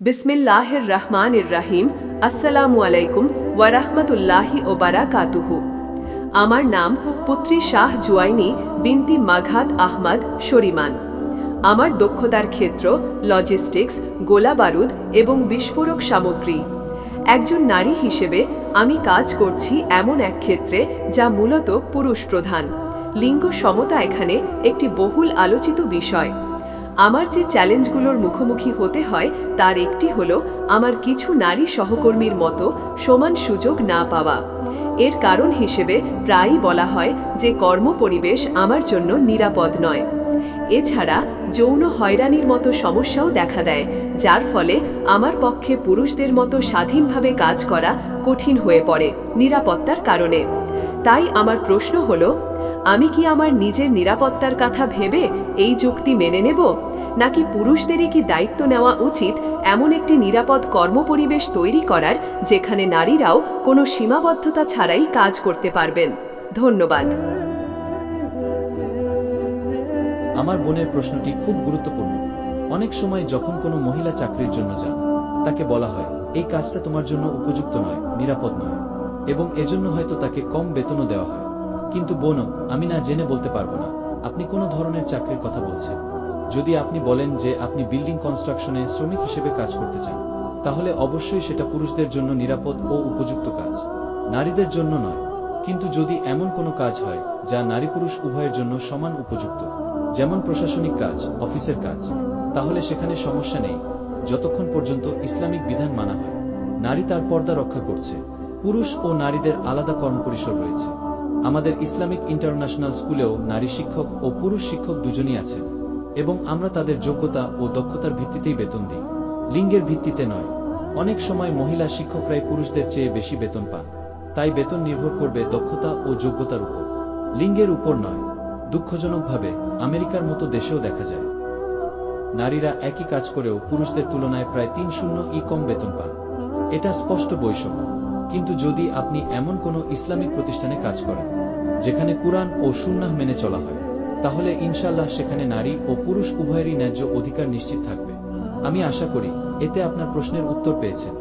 বিসমিল্লাহির রহমানির রহিম। আসসালামু আলাইকুম ওয়া রাহমাতুল্লাহি ওয়া বারাকাতুহু। আমার নাম পুত্রী শাহ জুয়াইনি বিনতি মাঘাত আহমদ শরিমান। আমার দক্ষতার ক্ষেত্র লজিস্টিক্স, গোলাবারুদ এবং বিস্ফোরক সামগ্রী। একজন নারী হিসেবে আমি কাজ করছি এমন এক ক্ষেত্রে যা মূলত পুরুষ প্রধান। লিঙ্গ সমতা এখানে একটি বহুল আলোচিত বিষয়। আমার যে চ্যালেঞ্জগুলোর মুখোমুখি হতে হয় তার একটি হলো আমার কিছু নারী সহকর্মীর মতো সমান সুযোগ না পাওয়া। এর কারণ হিসেবে প্রায়ই বলা হয় যে কর্মপরিবেশ আমার জন্য নিরাপদ নয়। এছাড়া যৌন হয়রানির মতো সমস্যাও দেখা দেয়, যার ফলে আমার পক্ষে পুরুষদের মতো স্বাধীনভাবে কাজ করা কঠিন হয়ে পড়ে নিরাপত্তার কারণে। তাই আমার প্রশ্ন হলো, আমি কি আমার নিজের নিরাপত্তার কথা ভেবে এই যুক্তি মেনে নেব, নাকি পুরুষদেরই কি দায়িত্ব নেওয়া উচিত এমন একটি নিরাপদ কর্মপরিবেশ তৈরি করার যেখানে নারীরাও কোনো সীমাবদ্ধতা ছাড়াই কাজ করতে পারবেন? ধন্যবাদ। আমার বোনের প্রশ্নটি খুব গুরুত্বপূর্ণ। অনেক সময় যখন কোনো মহিলা চাকরির জন্য যান, তাকে বলা হয় এই কাজটা তোমার জন্য উপযুক্ত নয়, নিরাপদ নয়, এবং এজন্য হয়তো তাকে কম বেতনও দেওয়া হয়। কিন্তু বোন, আমি না জেনে বলতে পারবো না আপনি কোন ধরনের চাকরির কথা বলছেন। যদি আপনি বলেন যে আপনি বিল্ডিং কনস্ট্রাকশনে শ্রমিক হিসেবে কাজ করতে চান, তাহলে অবশ্যই সেটা পুরুষদের জন্য নিরাপদ ও উপযুক্ত কাজ, নারীদের জন্য নয়। কিন্তু যদি এমন কোনো কাজ হয় যা নারী পুরুষ উভয়ের জন্য সমান উপযুক্ত, যেমন প্রশাসনিক কাজ, অফিসের কাজ, তাহলে সেখানে সমস্যা নেই, যতক্ষণ পর্যন্ত ইসলামিক বিধান মানা হয়। নারী তার পর্দা রক্ষা করছে, পুরুষ ও নারীদের আলাদা কর্মপরিসর রয়েছে। আমাদের ইসলামিক ইন্টারন্যাশনাল স্কুলেও নারী শিক্ষক ও পুরুষ শিক্ষক দুজনই আছেন, এবং আমরা তাদের যোগ্যতা ও দক্ষতার ভিত্তিতেই বেতন দিই, লিঙ্গের ভিত্তিতে নয়। অনেক সময় মহিলা শিক্ষকরাই পুরুষদের চেয়ে বেশি বেতন পান, তাই বেতন নির্ভর করবে দক্ষতা ও যোগ্যতার উপর, লিঙ্গের উপর নয়। দুঃখজনকভাবে আমেরিকার মতো দেশেও দেখা যায় নারীরা একই কাজ করেও পুরুষদের তুলনায় প্রায় 3 কম বেতন পান। এটা স্পষ্ট বৈষম্য। কিন্তু যদি আপনি এমন কোনো ইসলামিক প্রতিষ্ঠানে কাজ করেন যেখানে কুরআন ও সুন্নাহ মেনে চলা হয়, তাহলে ইনশাআল্লাহ সেখানে নারী ও পুরুষ উভয়েরই ন্যায্য অধিকার নিশ্চিত থাকবে। আমি আশা করি এতে আপনার প্রশ্নের উত্তর পেয়েছেন।